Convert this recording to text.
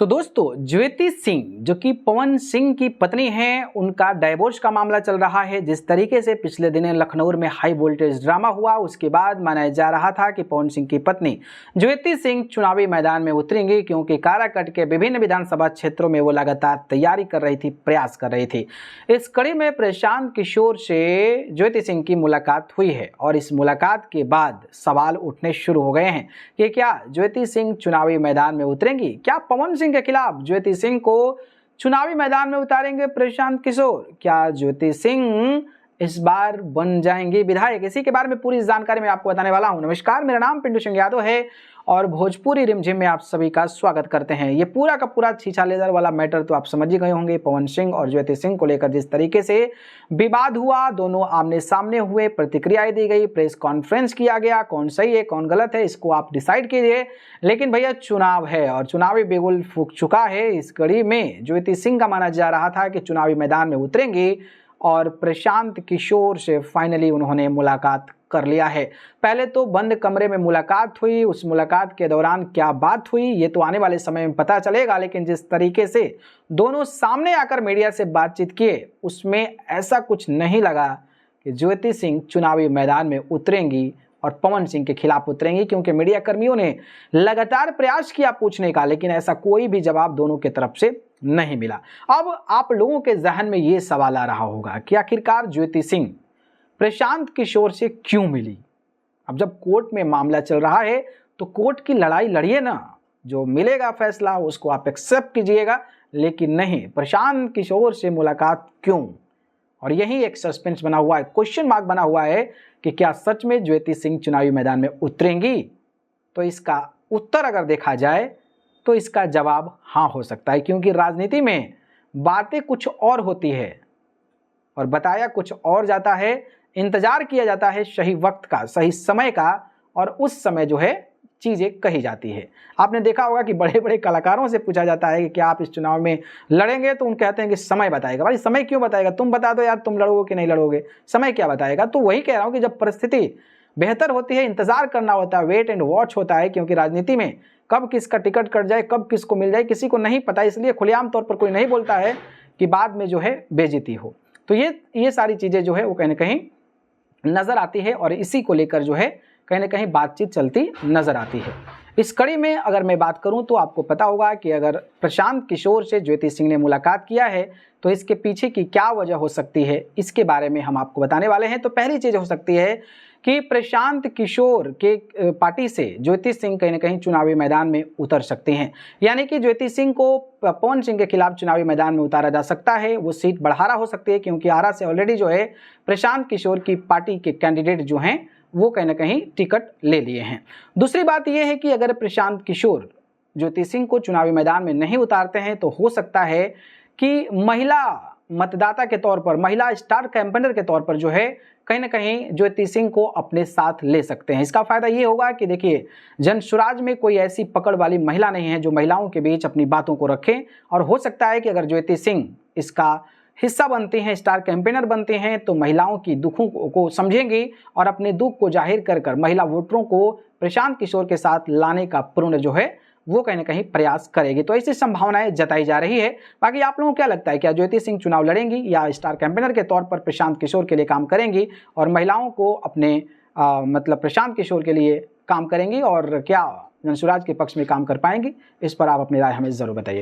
तो दोस्तों ज्योति सिंह जो कि पवन सिंह की पत्नी हैं, उनका डाइवोर्स का मामला चल रहा है। जिस तरीके से पिछले दिनों लखनऊ में हाई वोल्टेज ड्रामा हुआ, उसके बाद माना जा रहा था कि पवन सिंह की पत्नी ज्योति सिंह चुनावी मैदान में उतरेंगी, क्योंकि काराकट के विभिन्न विधानसभा क्षेत्रों में वो लगातार तैयारी कर रही थी, प्रयास कर रही थी। इस कड़ी में प्रशांत किशोर से ज्योति सिंह की मुलाकात हुई है और इस मुलाकात के बाद सवाल उठने शुरू हो गए हैं कि क्या ज्योति सिंह चुनावी मैदान में उतरेंगी, क्या पवन सिंह के खिलाफ ज्योति सिंह को चुनावी मैदान में उतारेंगे प्रशांत किशोर, क्या ज्योति सिंह इस बार बन जाएंगे विधायक। इसी के बारे में पूरी जानकारी मैं आपको बताने वाला हूं। नमस्कार, मेरा नाम पिंटू सिंह यादव है और भोजपुरी रिमझिम में आप सभी का स्वागत करते हैं। ये पूरा का पूरा छीछा लेदर वाला मैटर तो आप समझ ही गए होंगे। पवन सिंह और ज्योति सिंह को लेकर जिस तरीके से विवाद हुआ, दोनों आमने सामने हुए, प्रतिक्रियाएं दी गई, प्रेस कॉन्फ्रेंस किया गया, कौन सही है कौन गलत है इसको आप डिसाइड कीजिए। लेकिन भैया चुनाव है और चुनावी बिगुल फूंक चुका है। इस कड़ी में ज्योति सिंह का माना जा रहा था कि चुनावी मैदान में उतरेंगी और प्रशांत किशोर से फाइनली उन्होंने मुलाकात कर लिया है। पहले तो बंद कमरे में मुलाकात हुई, उस मुलाकात के दौरान क्या बात हुई ये तो आने वाले समय में पता चलेगा, लेकिन जिस तरीके से दोनों सामने आकर मीडिया से बातचीत किए उसमें ऐसा कुछ नहीं लगा कि ज्योति सिंह चुनावी मैदान में उतरेंगी और पवन सिंह के खिलाफ उतरेंगी, क्योंकि मीडिया कर्मियों ने लगातार प्रयास किया पूछने का, लेकिन ऐसा कोई भी जवाब दोनों की तरफ से नहीं मिला। अब आप लोगों के जहन में ये सवाल आ रहा होगा कि आखिरकार ज्योति सिंह प्रशांत किशोर से क्यों मिली। अब जब कोर्ट में मामला चल रहा है तो कोर्ट की लड़ाई लड़िए ना, जो मिलेगा फैसला उसको आप एक्सेप्ट कीजिएगा, लेकिन नहीं प्रशांत किशोर से मुलाकात क्यों। और यही एक सस्पेंस बना हुआ है, क्वेश्चन मार्क बना हुआ है कि क्या सच में ज्योति सिंह चुनावी मैदान में उतरेंगी। तो इसका उत्तर अगर देखा जाए तो इसका जवाब हाँ हो सकता है, क्योंकि राजनीति में बातें कुछ और होती है और बताया कुछ और जाता है। इंतजार किया जाता है सही वक्त का, सही समय का, और उस समय जो है चीज़ें कही जाती है। आपने देखा होगा कि बड़े बड़े कलाकारों से पूछा जाता है कि क्या आप इस चुनाव में लड़ेंगे, तो उन कहते हैं कि समय बताएगा। भाई समय क्यों बताएगा, तुम बता दो यार तुम लड़ोगे कि नहीं लड़ोगे, समय क्या बताएगा। तो वही कह रहा हूँ कि जब परिस्थिति बेहतर होती है इंतजार करना होता है, वेट एंड वॉच होता है, क्योंकि राजनीति में कब किसका टिकट कट जाए, कब किसको मिल जाए किसी को नहीं पता, इसलिए खुलेआम तौर पर कोई नहीं बोलता है कि बाद में जो है बेइज्जती हो। तो ये सारी चीज़ें जो है वो कहीं ना कहीं नज़र आती है और इसी को लेकर जो है कहीं ना कहीं बातचीत चलती नज़र आती है। इस कड़ी में अगर मैं बात करूं तो आपको पता होगा कि अगर प्रशांत किशोर से ज्योति सिंह ने मुलाकात किया है तो इसके पीछे की क्या वजह हो सकती है, इसके बारे में हम आपको बताने वाले हैं। तो पहली चीज़ हो सकती है कि प्रशांत किशोर के पार्टी से ज्योति सिंह कहीं ना कहीं चुनावी मैदान में उतर सकते हैं, यानी कि ज्योति सिंह को पवन सिंह के खिलाफ चुनावी मैदान में उतारा जा सकता है। वो सीट बढ़ारा हो सकती है, क्योंकि आरा से ऑलरेडी जो है प्रशांत किशोर की पार्टी के कैंडिडेट जो हैं वो कहीं ना कहीं टिकट ले लिए हैं। दूसरी बात यह है कि अगर प्रशांत किशोर ज्योति सिंह को चुनावी मैदान में नहीं उतारते हैं तो हो सकता है कि महिला मतदाता के तौर पर, महिला स्टार कैंपेनर के तौर पर जो है कहीं ना कहीं ज्योति सिंह को अपने साथ ले सकते हैं। इसका फायदा ये होगा कि देखिए जनसुराज में कोई ऐसी पकड़ वाली महिला नहीं है जो महिलाओं के बीच अपनी बातों को रखे, और हो सकता है कि अगर ज्योति सिंह इसका हिस्सा बनते हैं, स्टार कैंपेनर बनते हैं, तो महिलाओं की दुखों को समझेंगी और अपने दुख को जाहिर कर कर महिला वोटरों को प्रशांत किशोर के साथ लाने का पूर्ण जो है वो कहीं ना कहीं प्रयास करेगी। तो ऐसी संभावनाएं जताई जा रही है। बाकी आप लोगों को क्या लगता है, क्या ज्योति सिंह चुनाव लड़ेंगी या स्टार कैंपेनर के तौर पर प्रशांत किशोर के लिए काम करेंगी और महिलाओं को अपने मतलब प्रशांत किशोर के लिए काम करेंगी, और क्या जनसुराज के पक्ष में काम कर पाएंगी? इस पर आप अपनी राय हमें ज़रूर बताइए।